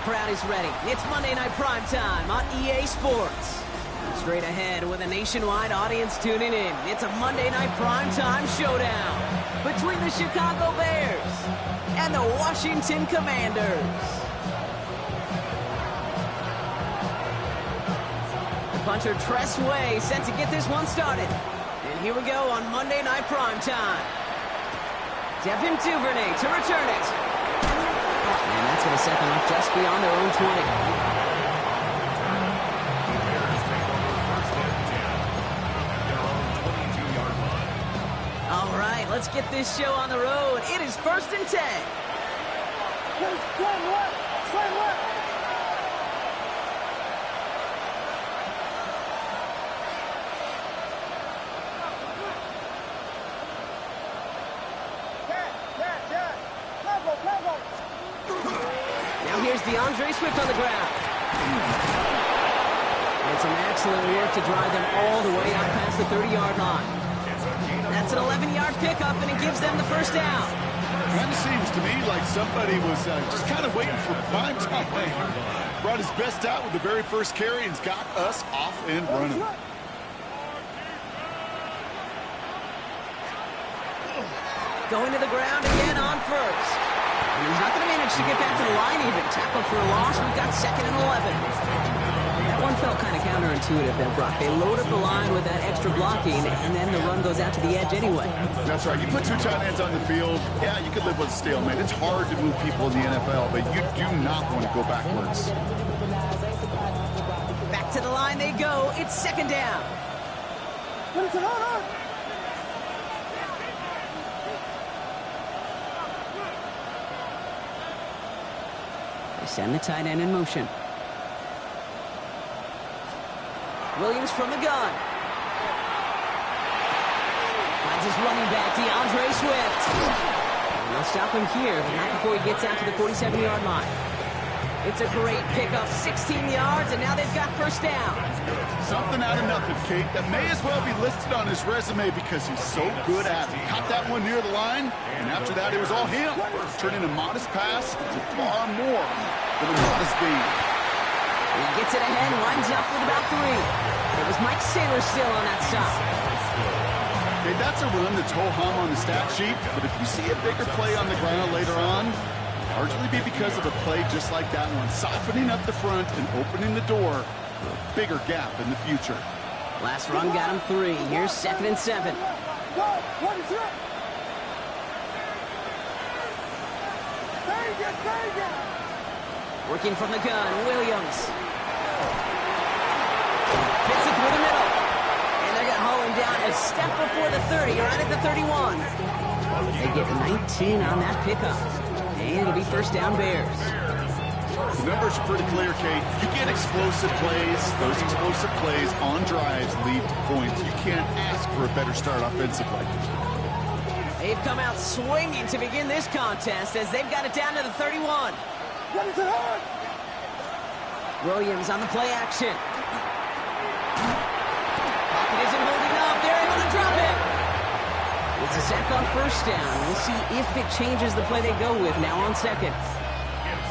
crowd is ready. It's Monday Night Primetime on EA Sports. Straight ahead with a nationwide audience tuning in. It's a Monday Night Primetime showdown between the Chicago Bears and the Washington Commanders. The punter Tress Way set to get this one started. And here we go on Monday Night Primetime. Devin Duvernay to return it. And that's going to set them up just beyond their own 20. All right, let's get this show on the road. It is 1st and 10. Slam left. Now here's DeAndre Swift on the ground. And some excellent work to drive them all the way out past the 30-yard line. That's an 11-yard pickup, and it gives them the first down. Kind of seems to me like somebody was just kind of waiting for prime time. Brought his best out with the very first carry and's got us off and running. Going to the ground again on first. And he's not going to manage to get back to the line even. Tackle for a loss. We've got 2nd and 11. That one felt kind of counterintuitive there, Brock. They load up the line with that extra blocking, and then the run goes out to the edge anyway. That's right. You put 2 tight ends on the field, yeah, you could live with a stalemate. It's hard to move people in the NFL, but you do not want to go backwards. Back to the line they go. It's 2nd down. They send the tight end in motion. Williams from the gun. Finds his running back, DeAndre Swift. And they'll stop him here, but not before he gets out to the 47-yard line. It's a great pickup, 16 yards, and now they've got first down. Something out of nothing, Kate. That may as well be listed on his resume because he's so good at it. Caught that one near the line, and after that, it was all him. Turning a modest pass to far more than a modest gain. He gets it ahead, winds up with about 3. It was Mike Saylor still on that stop. Okay, that's a run that's ho-hum on the stat sheet, but if you see a bigger play on the ground later on, it'll largely be because of a play just like that one, softening up the front and opening the door for a bigger gap in the future. Last run got him 3. Here's 2nd and 7. Working from the gun, Williams. Fits it through the middle. And they're going to haul him down a step before the 30, right at the 31. They get 19 on that pickup. And it'll be first down Bears. The numbers are pretty clear, Kate. You get explosive plays. Those explosive plays on drives lead to points. You can't ask for a better start offensively. They've come out swinging to begin this contest as they've got it down to the 31. Williams on the play action. Pocket isn't holding up. They're able to drop it. It's a sack on first down. We'll see if it changes the play they go with now on 2nd.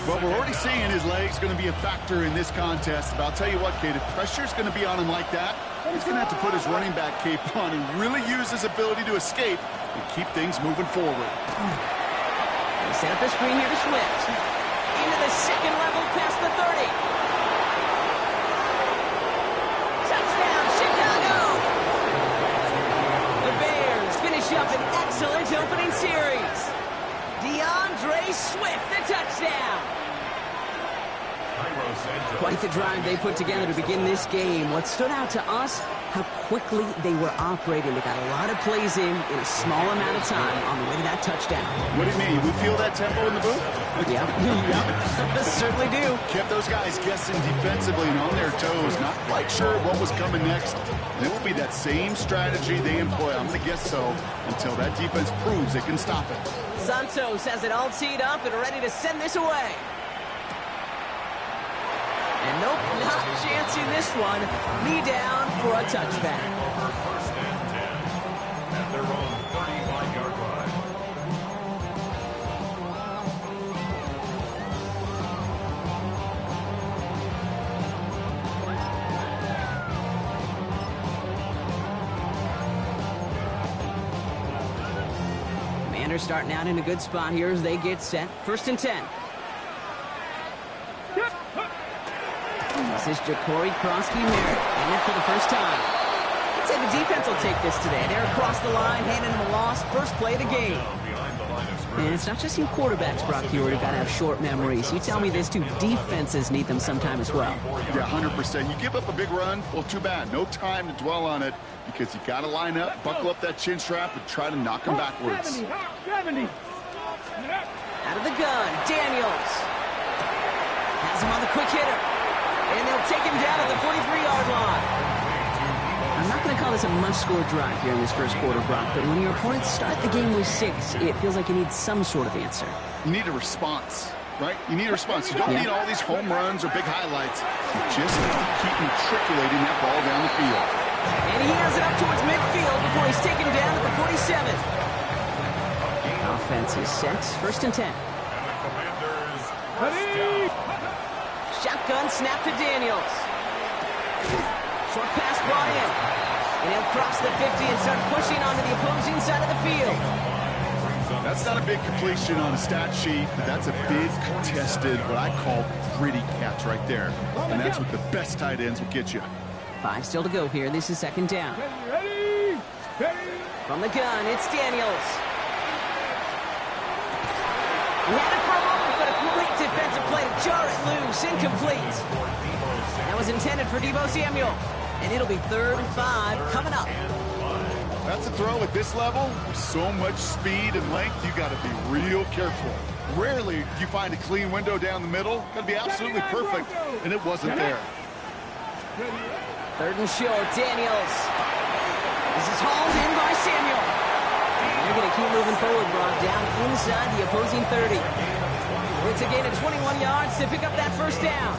Well, we're already seeing his leg's going to be a factor in this contest. But I'll tell you what, Kate, if pressure's going to be on him like that, he's going to have to put his running back cape on and really use his ability to escape and keep things moving forward. They set up the screen here to Swift. Into the 2nd level past the 30. Touchdown, Chicago! The Bears finish up an excellent opening series. DeAndre Swift, the touchdown. Quite the drive they put together to begin this game. What stood out to us, how quickly they were operating. They got a lot of plays in a small amount of time on the way to that touchdown. What do you mean? We feel that tempo in the booth? Yeah, certainly do. Kept those guys guessing defensively and on their toes, not quite sure what was coming next. And it will be that same strategy they employ, I'm going to guess so, until that defense proves they can stop it. Santos has it all teed up and ready to send this away. And nope, not chancing this one. Knee down for a touchback. First and 10 at their own 35-yard line. Commanders starting out in a good spot here as they get set. 1st and 10. This is Ja'Cory Krosky-Merritt, and it for the first time. I'd say the defense will take this today. They're across the line, handing them a loss. First play of the game. And it's not just you quarterbacks, Brock Hewitt, who got to have short memories. You tell me this too, defenses need them sometime as well. Yeah, 100%. You give up a big run, well, too bad. No time to dwell on it because you got to line up, buckle up that chin strap, and try to knock them backwards. 70. Out of the gun, Daniels. Has him on the quick hitter. And they'll take him down at the 43-yard line. I'm not going to call this a must-score drive here in this first quarter, Brock, but when your opponents start the game with 6, it feels like you need some sort of answer. You need a response, right? You need a response. You don't need all these home runs or big highlights. You just have to keep matriculating that ball down the field. And he has it up towards midfield before he's taken down at the 47. Offense is set. 1st and 10. Shotgun snap to Daniels. Short pass brought in. And he'll cross the 50 and start pushing onto the opposing side of the field. That's not a big completion on a stat sheet, but that's a big contested, what I call gritty catch right there. And that's what the best tight ends will get you. 5 still to go here. This is 2nd down. Ready. From the gun, it's Daniels. He had it for a moment, but a great defensive play to jar it loose. Incomplete. That was intended for Deebo Samuel. And it'll be 3rd and 5 coming up. That's a throw at this level. With so much speed and length, you got to be real careful. Rarely do you find a clean window down the middle. Got to be absolutely perfect, and it wasn't there. 3rd and short, Daniels. This is hauled in by Samuel. They're going to keep moving forward, Brock, down inside the opposing 30. It's a gain of 21 yards to pick up that 1st down.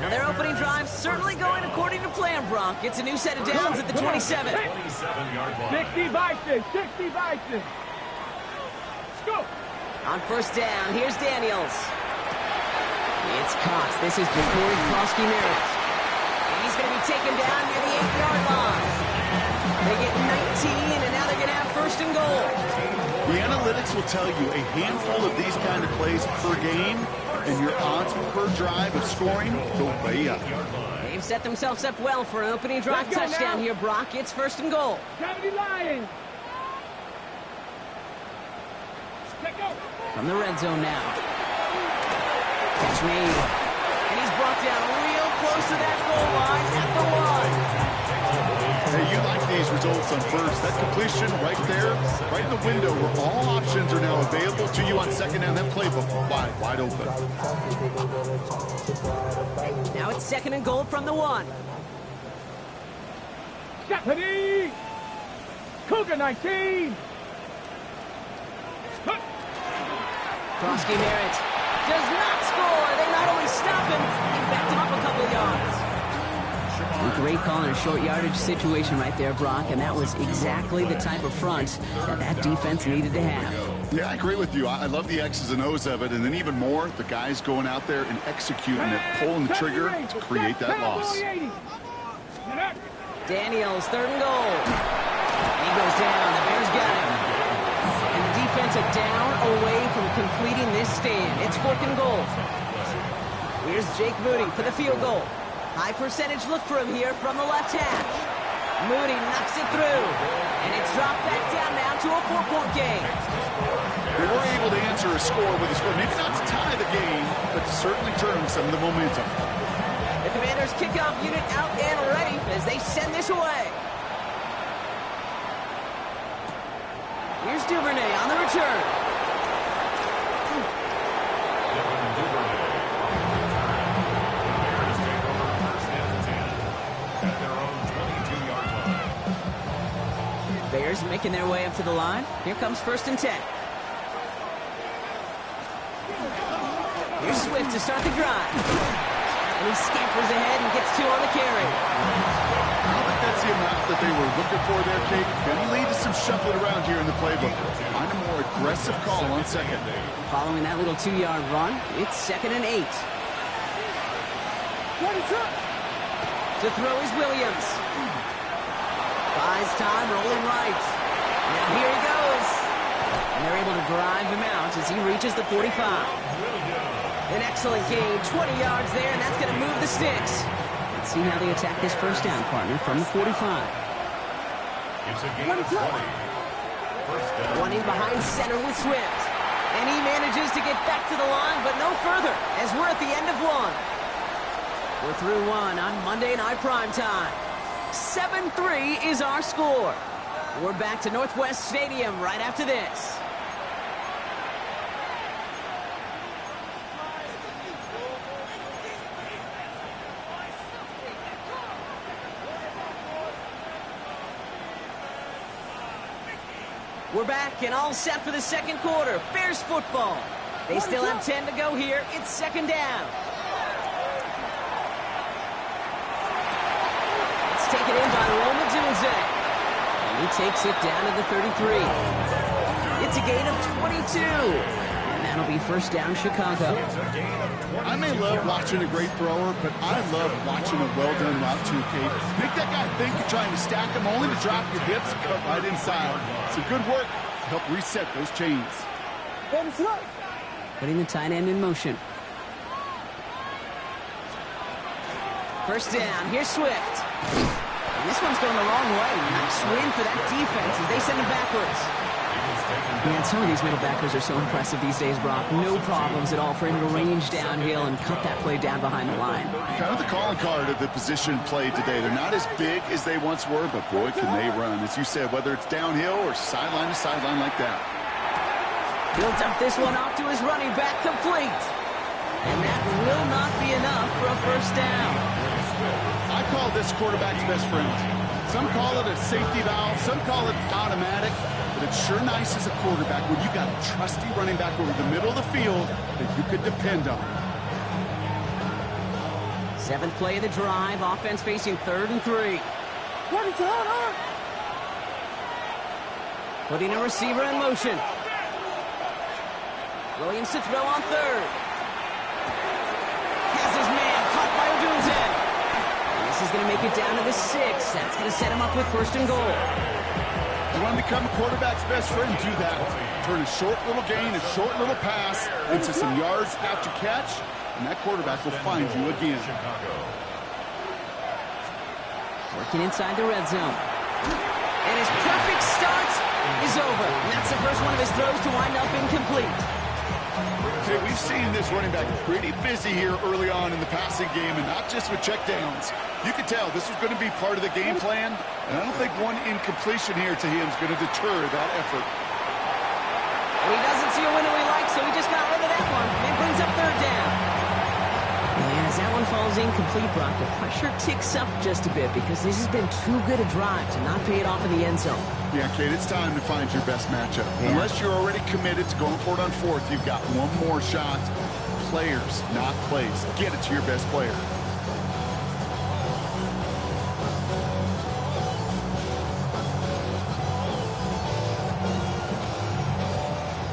Now their opening drive certainly going according to plan, Brock. It's a new set of downs at the 27. 60 Vikings. 60 Vikings. Let's go. On 1st down, here's Daniels. It's caught. This is Ja'Cory Krosky-Merritt. And he's going to be taken down near the 8-yard line. They get 19, and now they're going to have 1st and goal. The analytics will tell you a handful of these kind of plays per game, and your odds per drive of scoring go way up. They've set themselves up well for an opening drive touchdown here, Brock. It's 1st and goal. 70 Lions. From the red zone now. Catch made. And he's brought down real close to that goal line at the 1. Hey, you like these results on 1st. That completion right there, right in the window where all options are now available to you on 2nd down. That playbook wide open. Now it's 2nd and goal from the 1. Stephanie. Cougar 19. Krosky-Merritt does not score. They not only stop him, they backed him up a couple yards. A great call in a short yardage situation right there, Brock, and that was exactly the type of front that defense needed to have. Yeah, I agree with you. I love the X's and O's of it, and then even more, the guys going out there and executing it, pulling the trigger to create that loss. Daniels, 3rd and goal. And he goes down. The Bears got him. And the defense a down away from completing this stand. It's 4th and goal. Here's Jake Moody for the field goal. High percentage look for him here from the left hash. Moody knocks it through. And it's dropped back down now to a 4-point game. They were able to answer a score with a score. Maybe not to tie the game, but to certainly turn some of the momentum. The Commanders kickoff unit out and ready as they send this away. Here's Duvernay on the return. Bears making their way up to the line. Here comes 1st and 10. Here's Swift to start the drive. And he scampers ahead and gets 2 on the carry. I don't think that's the amount that they were looking for there, Kate. Going to lead to some shuffling around here in the playbook. Find a more aggressive call on 2nd. Following that little 2-yard run, it's 2nd and 8. To throw is Williams. Buys time, rolling right. Now here he goes. And they're able to drive him out as he reaches the 45. An excellent gain, 20 yards there, and that's going to move the sticks. Let's see how they attack this first down, partner, from the 45. It's a gain of 20. First down. One in behind center with Swift. And he manages to get back to the line, but no further, as we're at the end of one. We're through one on Monday Night Primetime. 7-3 is our score. We're back to Northwest Stadium right after this. We're back and all set for the second quarter. Bears football. They still have 10 to go here. It's second down. It's taken in by Roma Dunze. And he takes it down to the 33. It's a gain of 22. And that'll be first down, Chicago. I may love watching a great thrower, but I love watching a well-done route to Kate. Make that guy think you're trying to stack him, only to drop your hips and cut right inside. It's a good work to help reset those chains. Putting the tight end in motion. First down, here's Swift. And this one's going the wrong way. Nice win for that defense as they send him backwards. Man, some of these middle backers are so impressive these days, Brock. No problems at all for him to range downhill and cut that play down behind the line. Kind of the calling card of the position played today. They're not as big as they once were, but boy, can they run. As you said, whether it's downhill or sideline to sideline like that. Builds up this one off to his running back, complete. And that will not be enough for a first down. I call this quarterback's best friend. Some call it a safety valve, some call it automatic, but it's sure nice as a quarterback when you got a trusty running back over the middle of the field that you could depend on. Seventh play of the drive, offense facing 3rd and 3. Putting a receiver in motion. Williams to throw on 3rd. Has his man caught by Odunze. This is going to make it down to the 6. That's going to set him up with 1st and goal. You want to become a quarterback's best friend, do that. Turn a short little gain, a short little pass into some yards after catch, and that quarterback will find you again. Working inside the red zone. And his perfect start is over. And that's the first one of his throws to wind up incomplete. Okay, we've seen this running back pretty busy here early on in the passing game, and not just with checkdowns. You could tell this was going to be part of the game plan, and I don't think one incompletion here to him is going to deter that effort. Well, he doesn't see a window he likes, so he just got rid of that one. And brings up 3rd down. And as that one falls incomplete, Brock, the pressure ticks up just a bit because this has been too good a drive to not pay it off in the end zone. Yeah, Kate, it's time to find your best matchup. Yeah. Unless you're already committed to going for it on 4th, you've got one more shot. Players, not plays. Get it to your best player.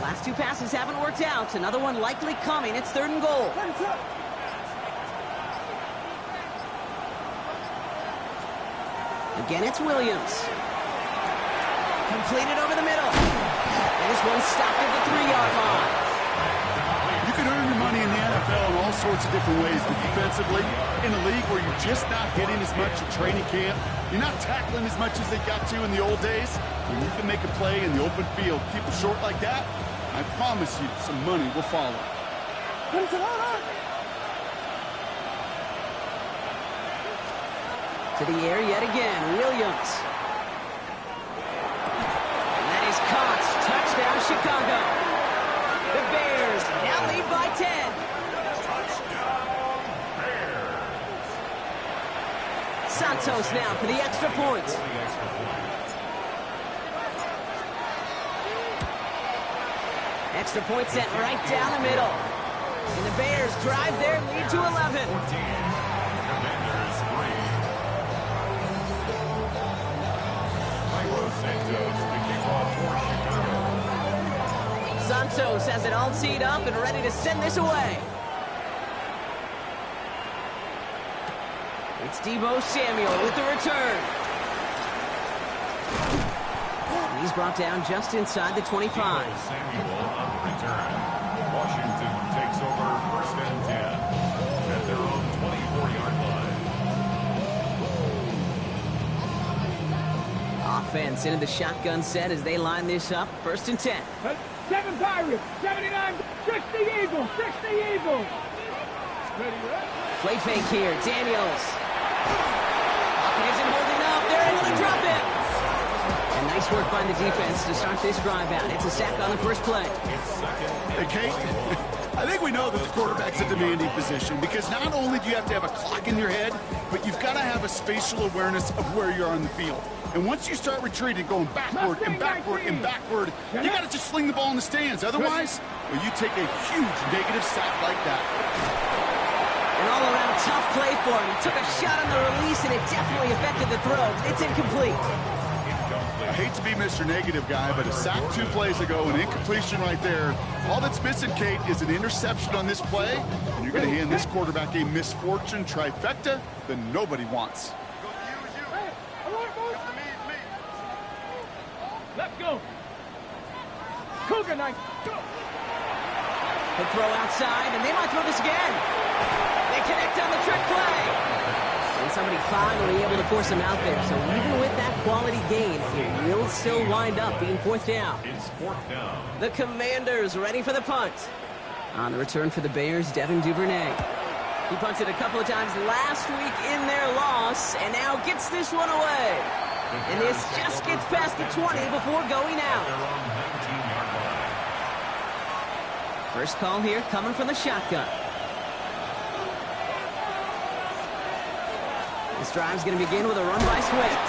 Last 2 passes haven't worked out. Another one likely coming. It's 3rd and goal. Again, it's Williams. Completed over the middle. And this one stopped at the 3-yard line. You can earn your money in the NFL in all sorts of different ways, but defensively, in a league where you're just not hitting as much at training camp, you're not tackling as much as they got to in the old days, when you can make a play in the open field, keep it short like that, I promise you some money will follow. To the air yet again, Williams. And that is caught. Touchdown, Chicago. The Bears now lead by 10. Santos now for the extra point. Extra point sent right down the middle. And the Bears drive their lead to 11. Santos has it all teed up and ready to send this away. It's Deebo Samuel with the return. He's brought down just inside the 25. Samuel on the return. Washington takes over 1st and 10 at their own 24-yard line. Offense into the shotgun set as they line this up. 1st and 10. 7 Pirates, 79, 60 Eagles, 60 Eagles. Play fake here, Daniels. Hawkins isn't holding up. They're able to drop it. And nice work by the defense to start this drive out. It's a sack on the first play. Hey, Kate, I think we know that the quarterback's a demanding position because not only do you have to have a clock in your head, but you've got to have a spatial awareness of where you are on the field. And once you start retreating, going backward and backward and backward, you got to just sling the ball in the stands. Otherwise, well, you take a huge negative sack like that. An all-around tough play for him. He took a shot on the release, and it definitely affected the throw. It's incomplete. I hate to be Mr. Negative guy, but a sack 2 plays ago, an incompletion right there. All that's missing, Kate, is an interception on this play, and you're going to hand this quarterback a misfortune trifecta that nobody wants. Let's go. Cougar night. Good throw outside, and they might throw this again. They connect on the trick play. And somebody finally able to force him out there. So even with that quality gain, it will still wind up being 4th down. It's 4th down. The Commanders ready for the punt. On the return for the Bears, Devin Duvernay. He punted a couple of times last week in their loss, and now gets this one away. And this just gets past the 20 before going out. Their own 19-yard line. First call here coming from the shotgun. This drive's going to begin with a run by Swift.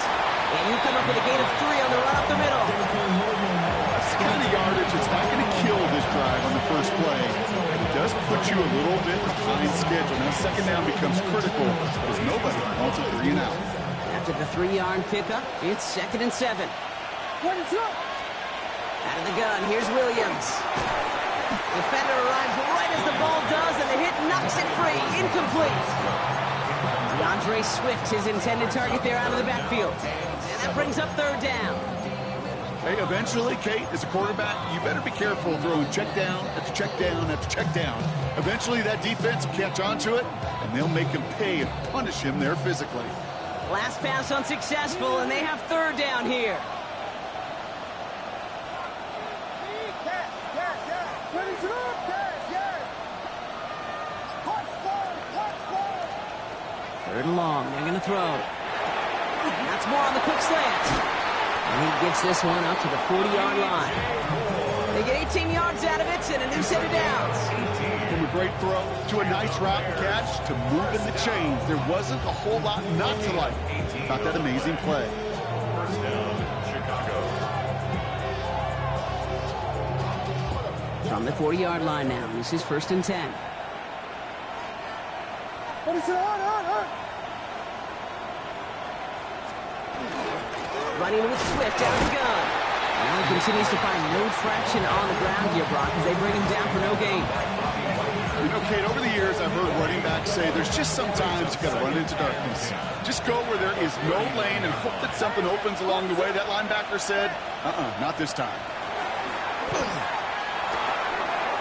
And you come up with a gain of 3 on the run up the middle. That's the kind of yardage that's not going to kill this drive on the first play. It does put you a little bit behind schedule. Now, 2nd down becomes critical because nobody wants a 3 and out. After the 3-yard pickup, it's 2nd and 7. Out of the gun, here's Williams. Defender arrives right as the ball does, and the hit knocks it free. Incomplete. DeAndre Swift, his intended target there out of the backfield. And that brings up 3rd down. Hey, eventually, Kate, as a quarterback, you better be careful throwing check down after check down after check down. Eventually, that defense will catch on to it, and they'll make him pay and punish him there physically. Last pass unsuccessful, and they have 3rd down here. Third and long, they're going to throw. That's more on the quick slant. And he gets this one up to the 40-yard line. They get 18 yards out of it and a new set of downs. From a great throw to a nice route and catch to moving the chains, there wasn't a whole lot not to like about that amazing play. 1st down, Chicago. From the 40-yard line now, this is 1st and 10. Running with Swift out of the gun. Now he continues to find no traction on the ground here, Brock, as they bring him down for no gain. You know, Kate, over the years, I've heard running backs say there's just sometimes you got to run into darkness. Just go where there is no lane and hope that something opens along the way. That linebacker said, not this time.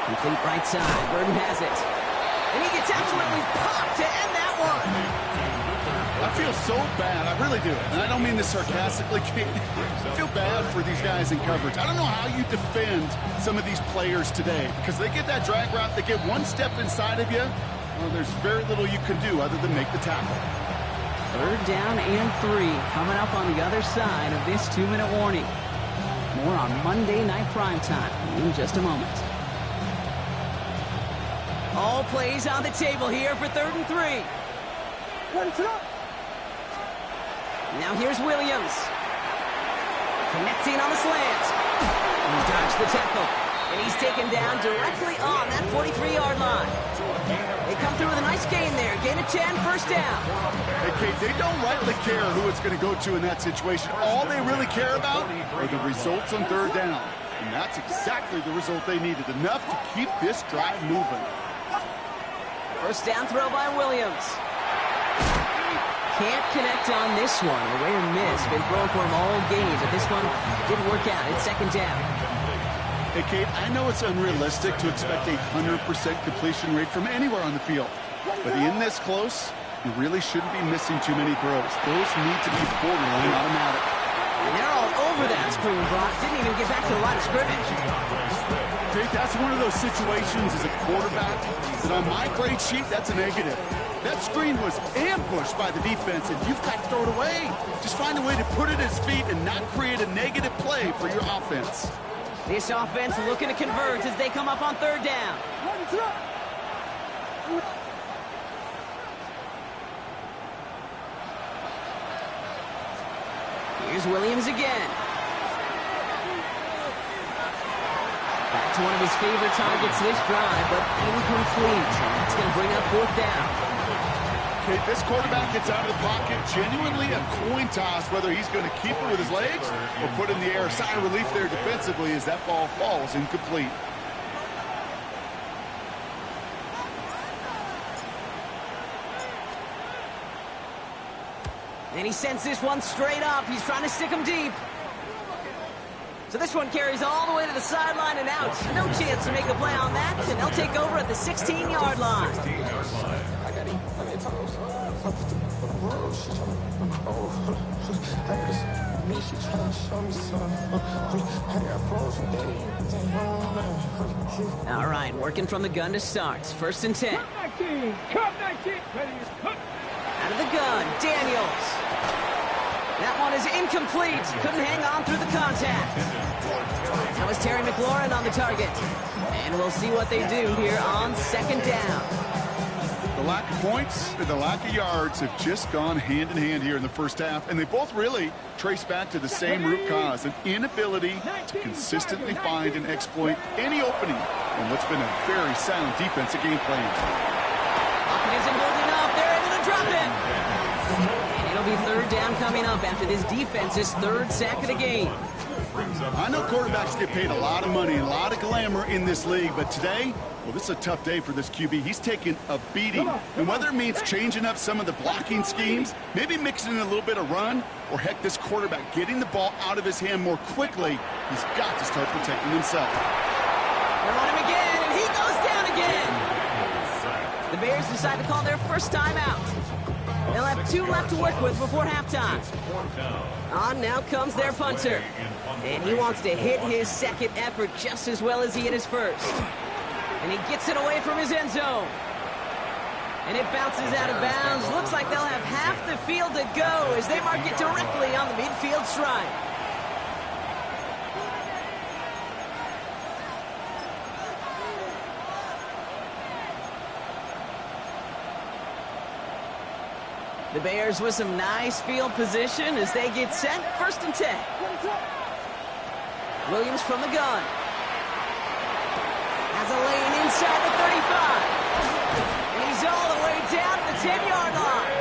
Complete right side. Burden has it. And he gets absolutely popped to end that one. I feel so bad. I really do. And I don't mean this sarcastically, Kate. I feel bad for these guys in coverage. I don't know how you defend some of these players today because they get that drag route, they get one step inside of you. Well, there's very little you can do other than make the tackle. 3rd down and 3 coming up on the other side of this 2-minute warning. More on Monday Night Primetime in just a moment. All plays on the table here for 3rd and 3. Now here's Williams. Connecting on the slant. And he dodged the tackle. And he's taken down directly on that 43-yard line. They come through with a nice gain there. Gain of 10, 1st down. Hey, Kate, they don't rightly care who it's going to go to in that situation. All they really care about are the results on 3rd down. And that's exactly the result they needed. Enough to keep this drive moving. 1st down throw by Williams. Can't connect on this one. Away or miss. Been throwing for him all game, but this one didn't work out. It's second down. Hey, Kate, I know it's unrealistic to expect a 100% completion rate from anywhere on the field. But in this close, you really shouldn't be missing too many throws. Those need to be borderline automatic. And they're all over that screen, Brock. Didn't even get back to the line of scrimmage. Kate, that's one of those situations as a quarterback that on my grade sheet, that's a negative. That screen was ambushed by the defense, and you've got to throw it away. Just find a way to put it at his feet and not create a negative play for your offense. This offense looking to convert as they come up on third down. Here's Williams again. Back to one of his favorite targets this drive, but incomplete. That's going to bring up fourth down. Okay, this quarterback gets out of the pocket, genuinely a coin toss whether he's going to keep it with his legs or put it in the air. Sigh of relief there defensively as that ball falls incomplete. And he sends this one straight up. He's trying to stick him deep. So this one carries all the way to the sideline and out. No chance to make a play on that, and they'll take over at the 16-yard line. All right, working from the gun to start. First and 10. Cut 19. Out of the gun, Daniels. That one is incomplete. Couldn't hang on through the contact. That was Terry McLaurin on the target. And we'll see what they do here on second down. The lack of points and the lack of yards have just gone hand in hand here in the first half, and they both really trace back to the same root cause, an inability to consistently find and exploit any opening in what's been a very sound defensive game plan. Pocket isn't holding up. They're able to drop it. And it'll be third down coming up after this defense's third sack of the game. I know quarterbacks get paid a lot of money and a lot of glamour in this league, but today, well, this is a tough day for this QB. He's taking a beating. And whether it means changing up some of the blocking schemes, maybe mixing in a little bit of run, or heck, this quarterback getting the ball out of his hand more quickly, he's got to start protecting himself. They're on him again, and he goes down again. The Bears decide to call their first timeout. They'll have 2 left to work with before halftime. On now comes their punter. And he wants to hit his second effort just as well as he hit his first. And he gets it away from his end zone. And it bounces out of bounds. Looks like they'll have half the field to go as they mark it directly on the midfield stripe. The Bears with some nice field position as they get set. First and 10. Williams from the gun. Has a lane inside the 35. And he's all the way down to the 10-yard line.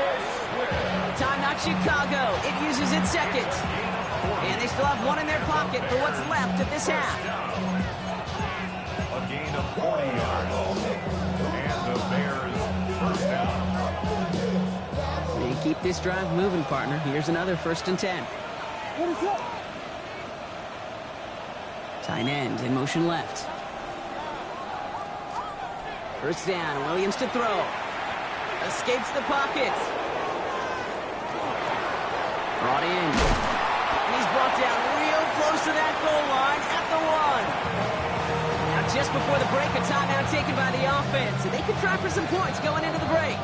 Timeout Chicago. It uses its second. And they still have one in their pocket for what's left of this half. A gain of 40 yards. And the Bears first down. They keep this drive moving, partner. Here's another first and 10. Tight end in motion left. First down, Williams to throw. Escapes the pocket. Brought in. And he's brought down real close to that goal line at the 1. Now just before the break, a timeout taken by the offense. And they can try for some points going into the break.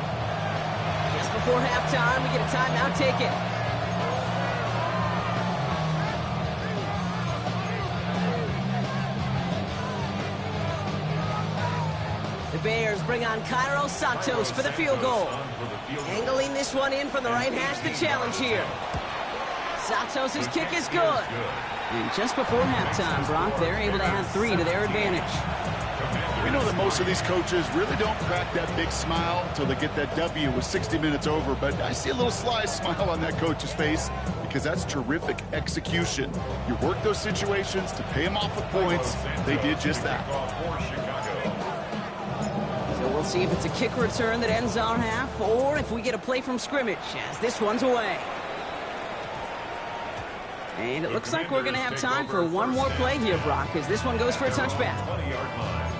Just before halftime, we get a timeout taken. The Bears bring on Cairo Santos for the field goal. Angling this one in from the right hash to challenge here. Santos' kick is good. And just before halftime, Brock, they're able to add 3 to their advantage. We know that most of these coaches really don't crack that big smile until they get that W with 60 minutes over, but I see a little sly smile on that coach's face because that's terrific execution. You work those situations to pay them off with points. They did just that. So we'll see if it's a kick return that ends our half, or if we get a play from scrimmage, as this one's away. And it looks like we're going to have time for one more play here, Brock, as this one goes for a touchback. 20-yard line.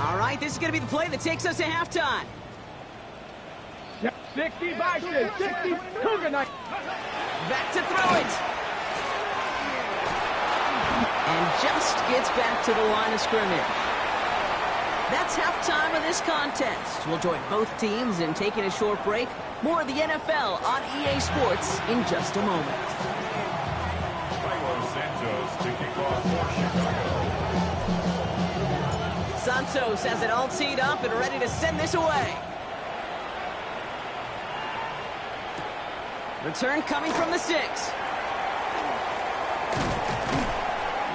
All right, this is going to be the play that takes us to halftime. 60 Bison, 60 Cougar Knight. Back to throw it. And just gets back to the line of scrimmage. That's halftime of this contest. We'll join both teams in taking a short break. More of the NFL on EA Sports in just a moment. Santos to kick off for Chicago. Santos has it all teed up and ready to send this away. Return coming from the 6.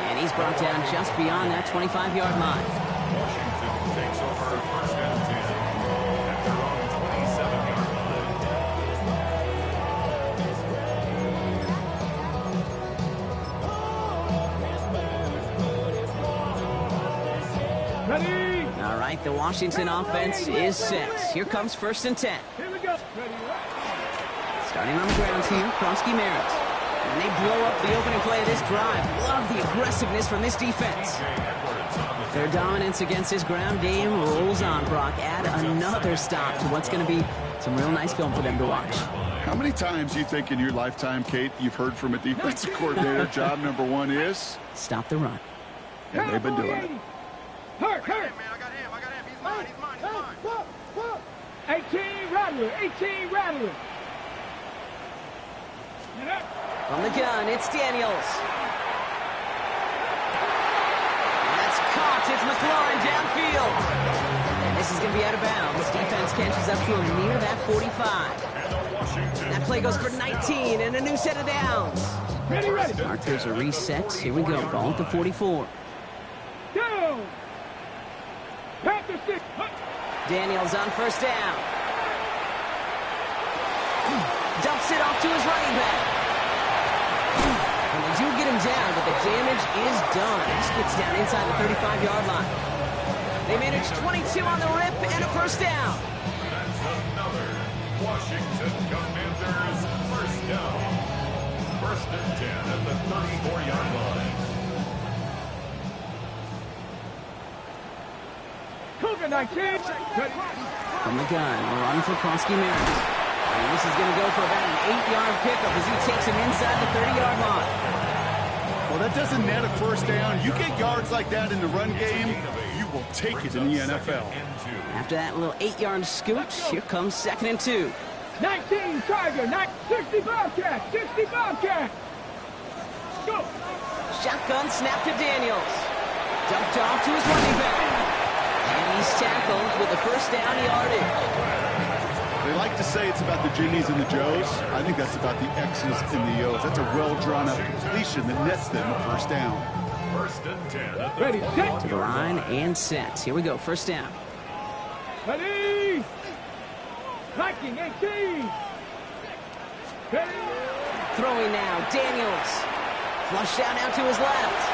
And he's brought down just beyond that 25-yard line. Washington takes over first and 10 at their own 27-yard line. Ready? All right, the Washington offense is set. Here comes first and 10. Here we go. Ready? Starting on the ground here, Kronsky Merritt. And they blow up the opening play of this drive. Love the aggressiveness from this defense. Their dominance against this ground game rolls on, Brock. Add another stop to what's going to be some real nice film for them to watch. How many times do you think in your lifetime, Kate, you've heard from a defensive coordinator, job number one is? Stop the run. And they've been doing it. Hurt. I got him. He's mine. 18 Rattler. 18 Rattler. From the gun, it's Daniels. That's caught. It's McLaurin downfield. And this is going to be out of bounds. Defense catches up to him near that 45. That play goes for 19 and a new set of downs. Ready. Markers are reset. Here we go. Ball at the 44. Down. Panther 6. Daniels on first down. Dumps it off to his running back. And they do get him down, but the damage is done. This gets down inside the 35-yard line. They manage 22 on the rip and a first down. That's another Washington Commanders first down. First and 10 at the 34-yard line. Cougar 19. From the gun, run for Kronsky Merritt. And this is going to go for about an 8-yard pickup as he takes him inside the 30-yard line. Well, that doesn't net a first down. You get yards like that in the run game, you will take it in the NFL. After that little 8-yard scoot, here comes second and 2. 19 Tiger. 60 Bobcat. 60 Bobcat. Go. Shotgun snap to Daniels. Dumped off to his running back. And he's tackled with the first down yardage. They like to say it's about the Jimmies and the Joes. I think that's about the X's and the O's. That's a well-drawn-up completion that nets them a first down. First and 10 at the Ready, set. To the line and set. Here we go. First down. Ready. Viking 18. Ready. Throwing now. Daniels. Flushed out now to his left.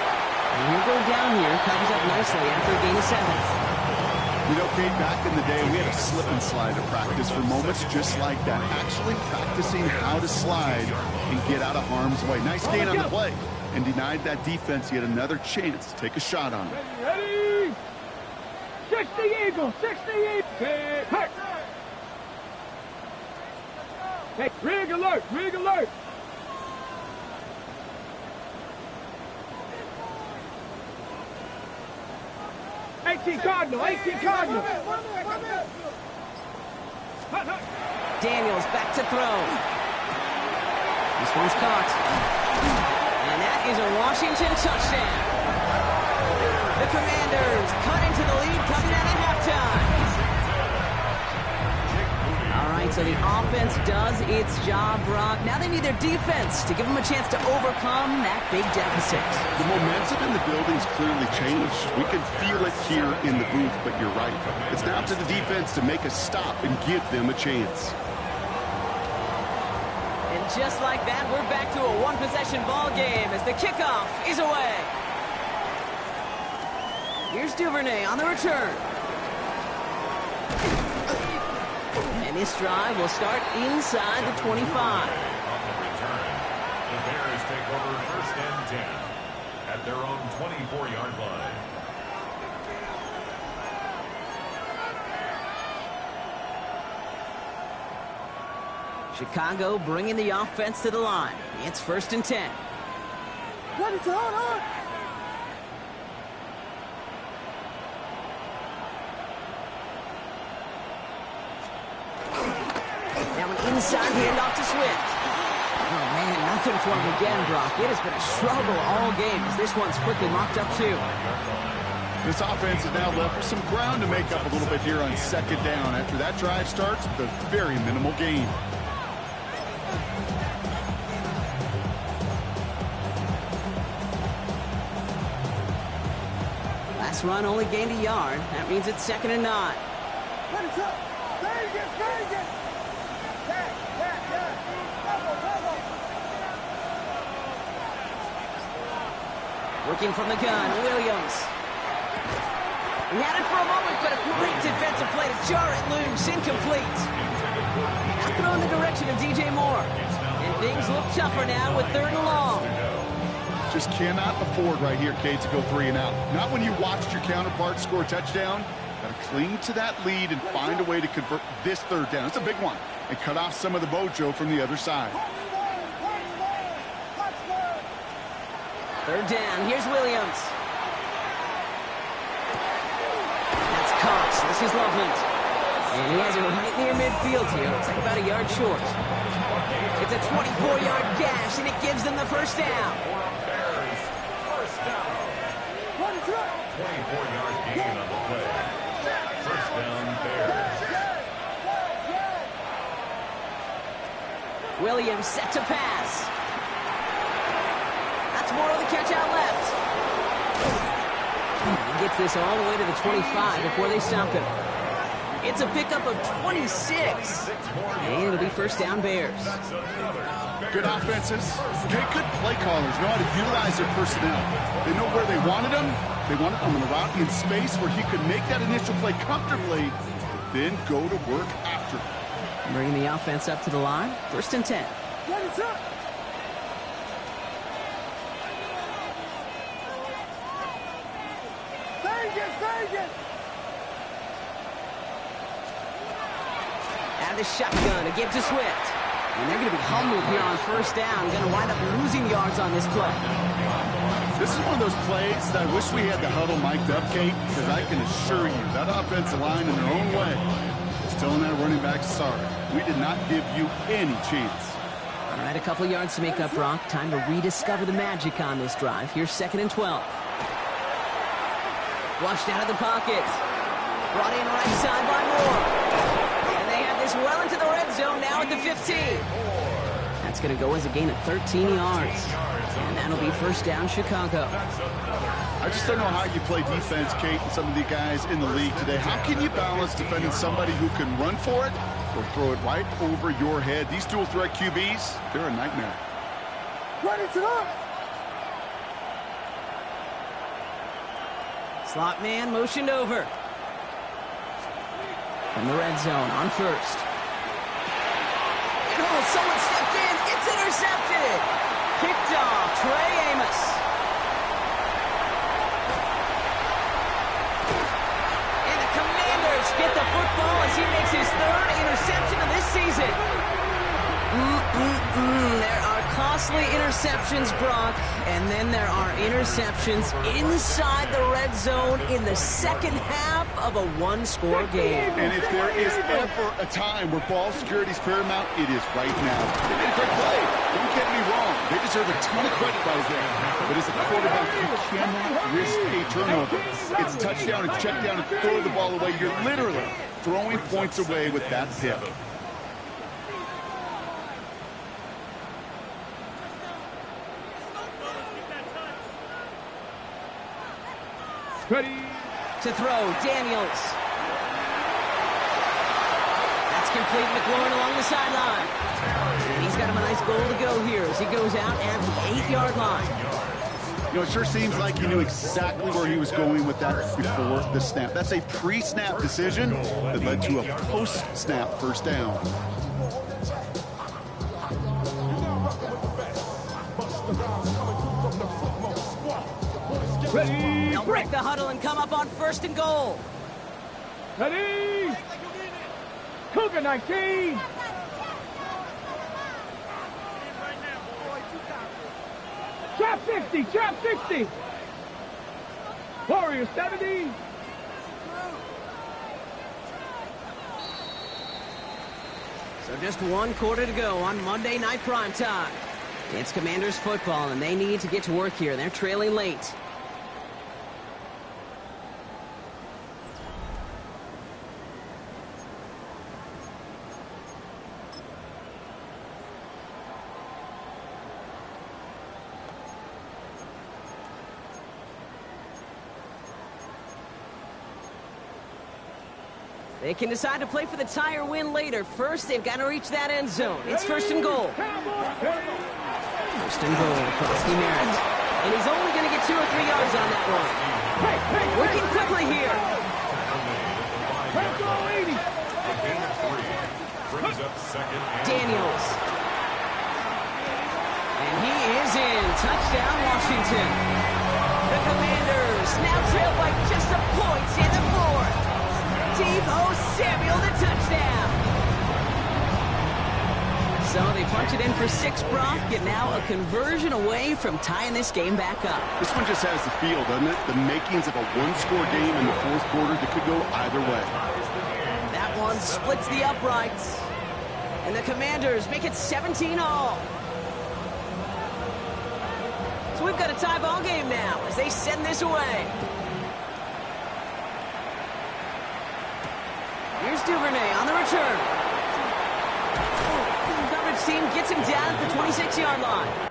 And he'll go down here. Covers up nicely after a gain of 7. You know, Kate, back in the day, we had a slip and slide to practice for moments just like that. Actually practicing how to slide and get out of harm's way. Nice gain on the play. And denied that defense yet another chance to take a shot on him. Ready. 60 Eagles. 60 Eagles. Hey. Hey, rig alert. Rig alert. Cardinal. 18 Cardinal. Daniels back to throw. This one's caught. And that is a Washington touchdown. The Commanders cut into the lead coming out of halftime. All right, so the offense does its job, Brock. Now they need their defense to give them a chance to overcome that big deficit. The momentum in the building's clearly changed. We can feel it here in the booth, but you're right. It's now to the defense to make a stop and give them a chance. just like that, we're back to a one-possession ball game as the kickoff is away. Here's Duvernay on the return. And this drive will start inside the 25. On the return, the Bears take over 1st and 10 at their own 24-yard line. Chicago bringing the offense to the line. It's 1st and 10. What is on? Now an inside handoff to Swift. Oh, man, nothing for him again, Brock. It has been a struggle all game as this one's quickly mocked up, too. This offense is now left with some ground to make up a little bit here on 2nd down. After that drive starts, the very minimal gain. Last run only gained a yard. That means it's 2nd and 9. What is up? Vegas! Working from the gun, Williams. He had it for a moment, but a great defensive play to jar it loose. Incomplete. Now throw in the direction of DJ Moore. And things look tougher now with 3rd and long. Just cannot afford right here, Cade, to go 3 and out. Not when you watched your counterpart score a touchdown. Got to cling to that lead and find a way to convert this 3rd down. It's a big one. And cut off some of the mojo from the other side. 3rd down. Here's Williams. That's Cox. This is Loveland. And he has it right near midfield here. It's like about a yard short. It's a 24-yard gash, and it gives them the 1st down. Bears, 1st down. 24-yard gain on the play. 1st down, Bears. Williams set to pass. That's more of the catch out left. He gets this all the way to the 25 before they stop him. It's a pickup of 26. And it'll be 1st down, Bears. Good offenses. Okay, good play callers know how to utilize their personnel. They know where they wanted them. They wanted them on a route in space where he could make that initial play comfortably, then go to work after. Bringing the offense up to the line. 1st and 10. What is up? Vegas! Out of the shotgun to give to Swift. And they're going to be humbled here on 1st down. Going to wind up losing yards on this play. This is one of those plays that I wish we had the huddle mic'd up, Kate, because I can assure you that offensive line in their own way is telling that running back, sorry, we did not give you any chance. All right, a couple yards to make up, Brock. Time to rediscover the magic on this drive. Here's 2nd and 12. Flushed out of the pocket. Brought in right side by Moore. And they have this well into the red zone now at the 15. That's going to go as a gain of 13 yards. And that'll be 1st down, Chicago. I just don't know how you play defense, Kate, and some of the guys in the league today. How can you balance defending somebody who can run for it or throw it right over your head? These dual threat QBs, they're a nightmare. What is it up? Slot man motioned over. From the red zone on 1st. And oh, someone stepped in. It's intercepted. Picked off Trey Amos. And the Commanders get the football as he makes his 3rd interception of this season. There are costly interceptions, Brock, and then there are interceptions inside the red zone in the 2nd half of a one-score game. And if there is ever a time where ball security is paramount, it is right now. They made a great play. Don't get me wrong. They deserve a ton of credit right there. But as a quarterback, you cannot risk a turnover. It's touchdown, it's check down, it's throw the ball away. You're literally throwing points away with that pick. Ready. To throw, Daniels. That's complete. McLaurin along the sideline. And he's got him a nice goal to go here as he goes out at the 8-yard line. You know, it sure seems like he knew exactly where he was going with that before the snap. That's a pre-snap decision that led to a post-snap first down. They'll break the huddle and come up on 1st and goal. Ready? Cougar 19. Trap 60, trap 60. Warrior 70. So just 1 quarter to go on Monday Night Primetime. It's Commanders football, and they need to get to work here. They're trailing late. They can decide to play for the tie or win later. First, they've got to reach that end zone. It's 1st and goal. 1st and goal across the Merritt. And he's only going to get 2 or 3 yards on that one. Working quickly here. Daniels. And he is in. Touchdown, Washington. The Commanders now trail by just a point in the 4th. Deebo Samuel, the touchdown. So they punch it in for 6, Brock, and now a conversion away from tying this game back up. This one just has the feel, doesn't it? The makings of a one-score game in the 4th quarter that could go either way. That one splits the uprights. And the Commanders make it 17-all. So we've got a tie ball game now as they send this away. Here's Duvernay on the return. The coverage team gets him down at the 26-yard line.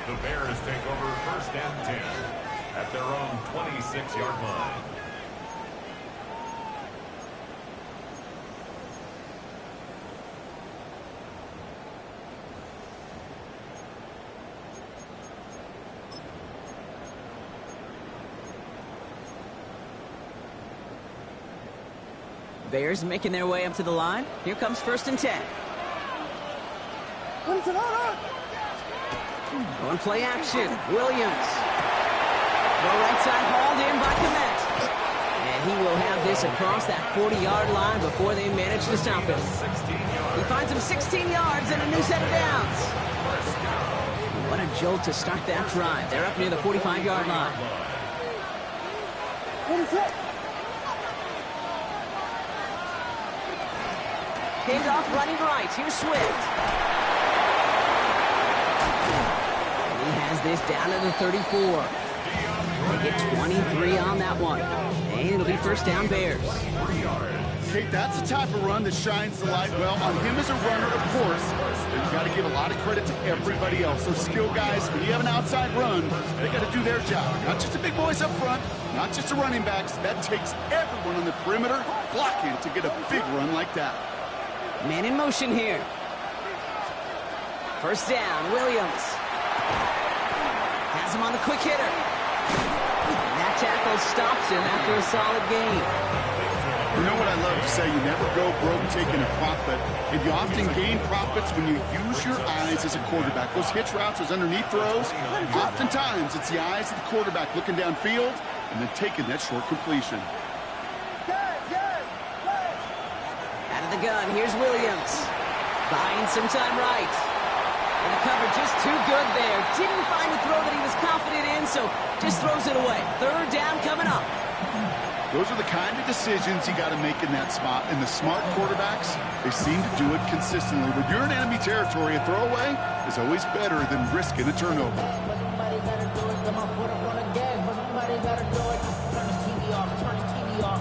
The Bears take over 1st and 10 at their own 26-yard line. Bears making their way up to the line. Here comes 1st and 10. On play action, Williams. The right side hauled in by Komet. And he will have this across that 40-yard line before they manage to stop him. He finds him 16 yards and a new set of downs. What a jolt to start that drive. They're up near the 45-yard line. Handoff running right. Here's Swift. Has this down to the 34. They get 23 on that one. And it'll be 1st down Bears. Okay, that's the type of run that shines the light well on him as a runner, of course. But you got to give a lot of credit to everybody else. Those skill guys, when you have an outside run, they got to do their job. Not just the big boys up front, not just the running backs. That takes everyone on the perimeter blocking to get a big run like that. Man in motion here. 1st down, Williams. Has him on the quick hitter. And that tackle stops him after a solid gain. You know what I love to say? You never go broke taking a profit. And you often gain profits when you use your eyes as a quarterback. Those hitch routes, those underneath throws, oftentimes it's the eyes of the quarterback looking downfield and then taking that short completion. Out of the gun, here's Williams. Buying some time right. And the cover just too good there. Didn't find a throw that he was confident in, so just throws it away. Third down coming up. Those are the kind of decisions you got to make in that spot. And the smart quarterbacks, they seem to do it consistently. When you're in enemy territory, a throwaway is always better than risking a turnover. Somebody gotta do it. Got my foot up on the gas, but somebody gotta do it. Turn his TV off. Turn his TV off.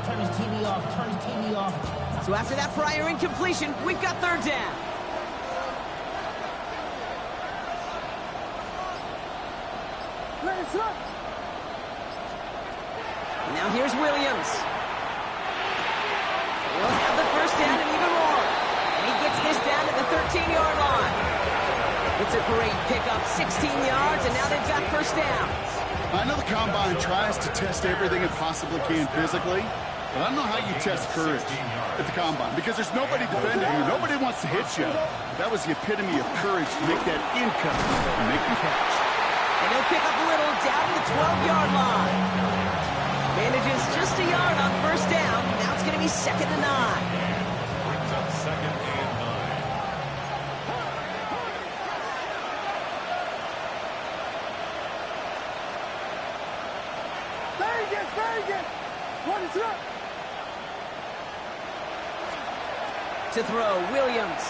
Turn his TV off. Turn his TV off. So after that prior incompletion, we've got third down. Let's up. Now here's Williams. He'll have the first down and even more. And he gets this down to the 13-yard line. It's a great pickup, 16 yards, and now they've got first down. I know the Combine tries to test everything it possibly can physically, but I don't know how you test courage at the Combine because there's nobody defending you. Nobody wants to hit you. That was the epitome of courage to make that in-cut and make the catch. And he'll pick up a little down to the 12-yard line. Manages just a yard on first down. Now it's going to be 2nd and 9. Brings up 2nd and 9. Vegas. What is up? To throw, Williams.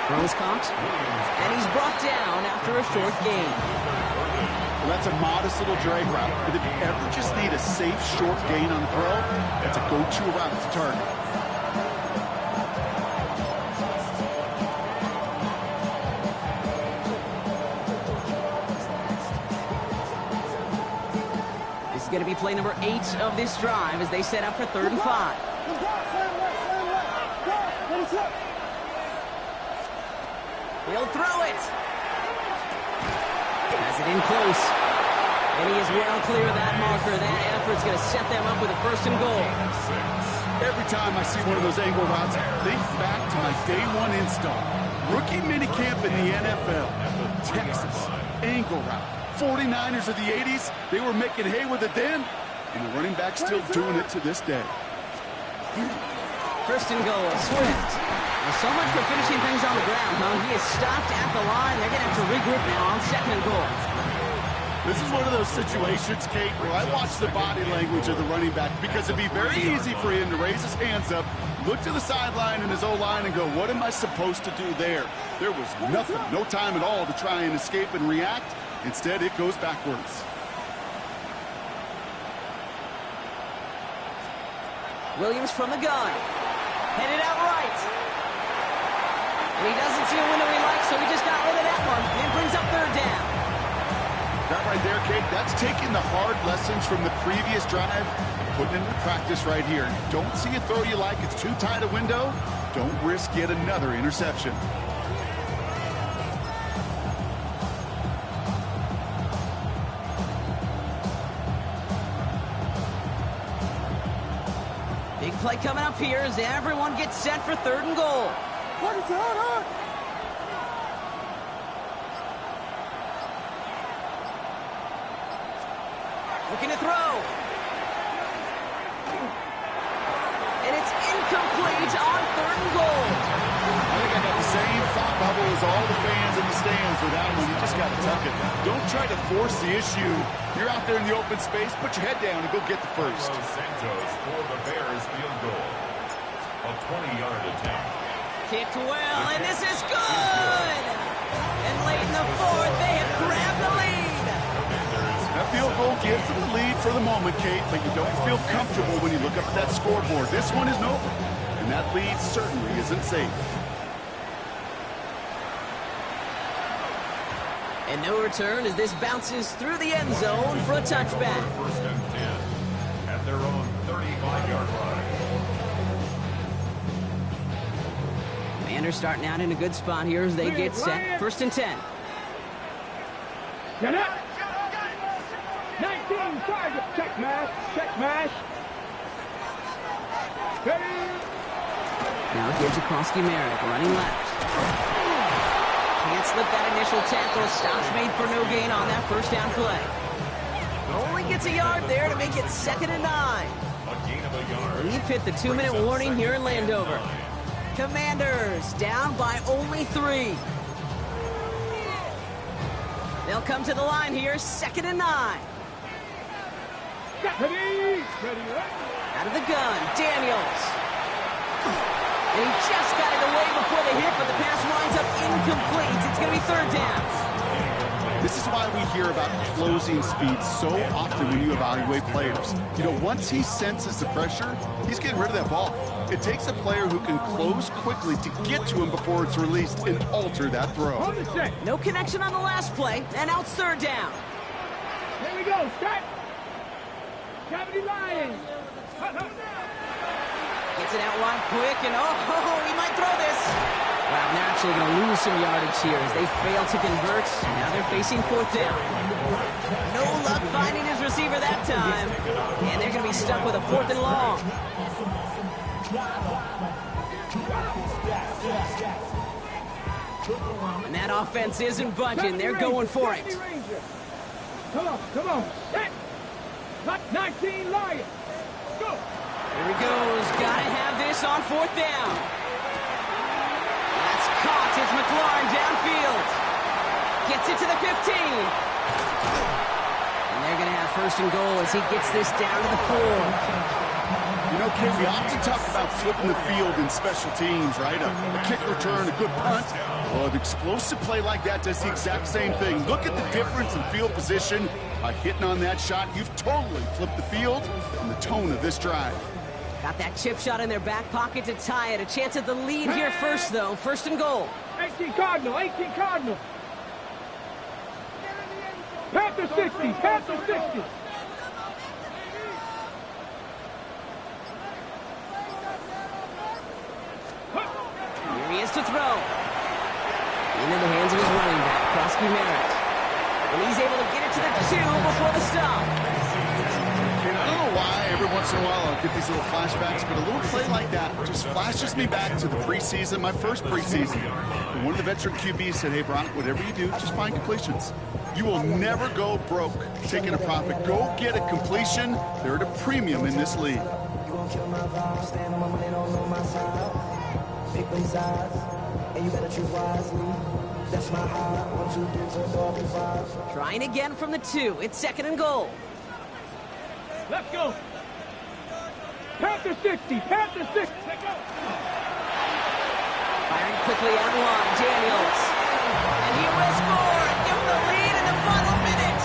Throws caught. And he's brought down after a short gain. Well, that's a modest little drag route. But if you ever just need a safe, short gain on the throw, that's a go-to route to target. This is going to be play number 8 of this drive as they set up for 3rd and 5. He'll throw it. Has it in close. And he is well clear of that marker. That effort's going to set them up with a 1st and goal. Every time I see one of those angle routes, I think back to my day 1 install. Rookie minicamp in the NFL. Texas. Angle route. 49ers of the 80s. They were making hay with it then. And the running back's still doing it to this day. 1st and goal. Swift. Well, so much for finishing things on the ground, huh? He is stopped at the line. They're going to have to regroup now on 2nd and goal. This is one of those situations, Kate, where I watch the body language of the running back because it'd be very easy for him to raise his hands up, look to the sideline and his O-line and go, what am I supposed to do there? There was nothing, no time at all to try and escape and react. Instead, it goes backwards. Williams from the gun. Headed out right. And he doesn't see a window he likes, so he just got rid of that one. And brings up 3rd down. That right there, Kate, that's taking the hard lessons from the previous drive and putting into practice right here. Don't see a throw you like, it's too tight a window. Don't risk yet another interception. Big play coming up here as everyone gets set for 3rd and goal. What is on? Looking to throw. And it's incomplete on 3rd and goal. I think I got the same thought bubble as all the fans in the stands with that one. You just got to tuck it. Don't try to force the issue. You're out there in the open space. Put your head down and go get the first. Santos for the Bears field goal. A 20-yard attempt. Kicked well, and this is good! And late in the 4th, they have grabbed the lead. That field goal gives them the lead for the moment, Kate, but you don't feel comfortable when you look up at that scoreboard. This one isn't over, and that lead certainly isn't safe. And no return as this bounces through the end zone for a touchback. 1st and 10 at their own 35-yard line. Commanders starting out in a good spot here as they get set. 1st and 10. Get up. 19 target. Check mash. Now gives across Merritt, running left. Can't slip that initial tackle. Stops made for no gain on that first down play. Only gets a yard there to make it 2nd and 9. A gain of a yard. We've hit the 2-minute warning here in Landover. Commanders down by only 3. They'll come to the line here, 2nd and 9. Ready, right? Out of the gun, Daniels. And he just got it away before the hit, but the pass winds up incomplete. It's going to be 3rd down. This is why we hear about closing speed so often when you evaluate players. You know, once he senses the pressure, he's getting rid of that ball. It takes a player who can close quickly to get to him before it's released and alter that throw. Hold the set. No connection on the last play, and out 3rd down. Here we go, start. Cavity Lions. Gets it out wide quick, and he might throw this. Wow, and they're actually going to lose some yardage here as they fail to convert. Now they're facing 4th down. No luck finding his receiver that time. And they're going to be stuck with a 4th and long. And that offense isn't budging. They're going for it. Come on. Set. 19 Lions. Go. Here he goes. Gotta have this on 4th down. That's caught. It's McLaurin downfield. Gets it to the 15. And they're going to have 1st and goal as he gets this down to the 4. You know, Kid, we often talk about flipping the field in special teams, right? A kick return, a good punt. Well, an explosive play like that does the exact same thing. Look at the difference in field position. By hitting on that shot, you've totally flipped the field and the tone of this drive. Got that chip shot in their back pocket to tie it. A chance at the lead here first, though. 1st and goal. 18 Cardinal. Panther 60. Here he is to throw. Into the hands of his running back, Krosky Merritt. And he's able to get it to the 2 before the stop. I don't know why every once in a while I'll get these little flashbacks, but a little play like that just flashes me back to the preseason, my first preseason. And one of the veteran QBs said, hey, Brock, whatever you do, just find completions. You will never go broke taking a profit. Go get a completion. They're at a premium in this league. Pick them sides, and you better choose wisely. That's my high. 1, 2, 3, 4, 5. Trying again from the 2. It's 2nd and goal. Let's go. Panther 60. Let's go. Firing quickly out line, Daniels. And he will score. Give him the lead in the final minute.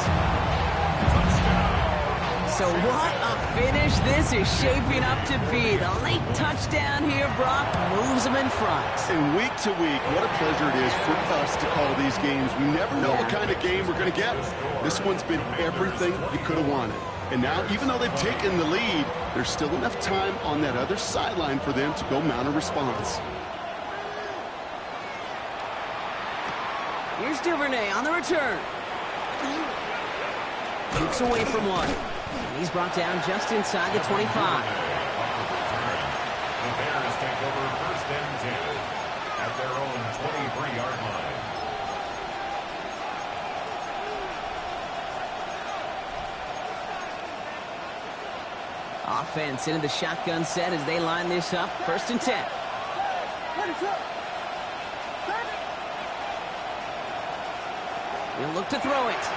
So what a finish this is shaping up to be. The late touchdown here, Brock, moves them in front. And week to week, what a pleasure it is for us to call these games. We never know what kind of game we're going to get. This one's been everything you could have wanted. And now, even though they've taken the lead, there's still enough time on that other sideline for them to go mount a response. Here's Duvernay on the return. Keeps away from one. And he's brought down just inside the 25. The Bears take over 1st and 10 at their own 23-yard line. Offense into the shotgun set as they line this up. 1st and 10. He'll look to throw it.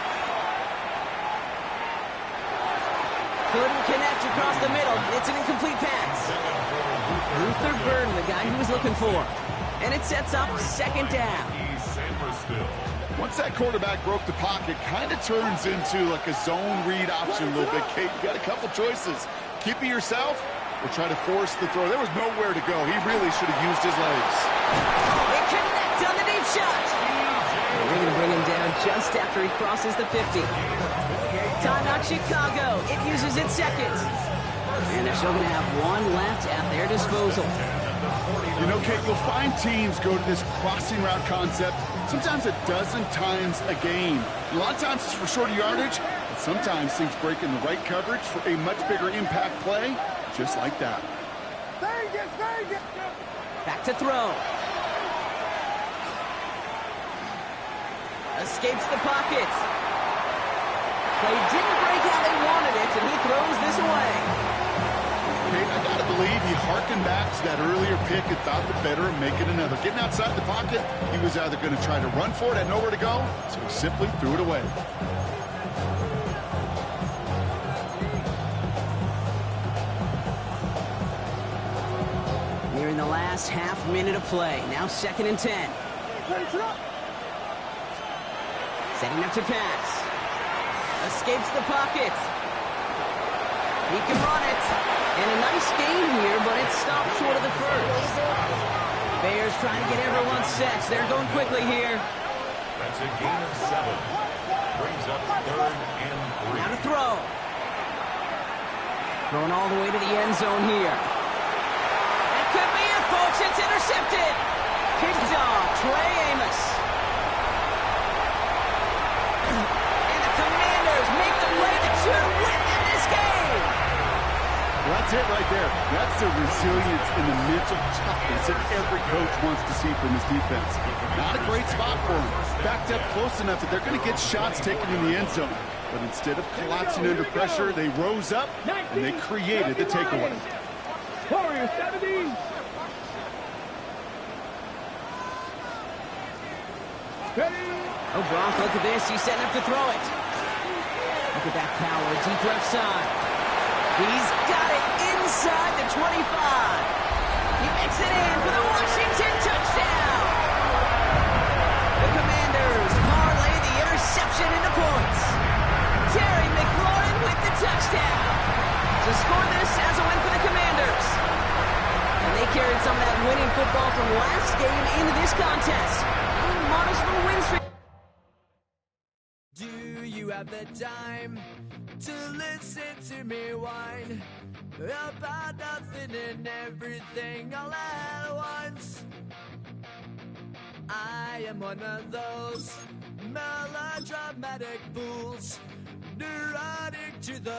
Couldn't connect across the middle. It's an incomplete pass. Luther Burden, the guy he was looking for. And it sets up 2nd down. Once that quarterback broke the pocket, kind of turns into like a zone read option a little bit. Kate, you got a couple choices. Keep it yourself or try to force the throw. There was nowhere to go. He really should have used his legs. They connect on the deep shot. We're going to bring him down just after he crosses the 50. Timeout Chicago. It uses its 2nd. And they're still going to have one left at their disposal. You know, Kate, you'll find teams go to this crossing route concept sometimes a dozen times a game. A lot of times it's for shorter yardage, but sometimes things break in the right coverage for a much bigger impact play, just like that. Vegas. Back to throw. Escapes the pocket. Play didn't break how they wanted it, and he throws this away. Okay, I gotta believe he harkened back to that earlier pick and thought the better of making another. Getting outside the pocket, he was either going to try to run for it, had nowhere to go, so he simply threw it away. We're in the last half minute of play. Now 2nd and 10. Setting up to pass. Escapes the pocket. He can run it. And a nice gain here, but it's stopped short of the first. Bears trying to get everyone set. They're going quickly here. That's a gain of 7. Brings up 3rd and 3. Now to throw. Throwing all the way to the end zone here. That could be it, folks. It's intercepted. Picked off Trey Amos. And the Commanders make the play that should win them this game. Well, that's it right there. That's the resilience and the mental toughness that every coach wants to see from his defense. Not a great spot for him. Backed up close enough that they're going to get shots taken in the end zone. But instead of collapsing under pressure, they rose up and they created the takeaway. Warriors 70. Ready? Oh, Gronk, look at this. He's setting up to throw it. Look at that power. Deep left side. He's got it inside the 25. He makes it in for the Washington touchdown. The Commanders parlay the interception into points. Terry McLaurin with the touchdown to score this as a win for the Commanders. And they carried some of that winning football from last game into this contest. Modest little win streak. Do you have the time to listen to me whine about nothing and everything all at once? I am one of those melodramatic fools, neurotic to the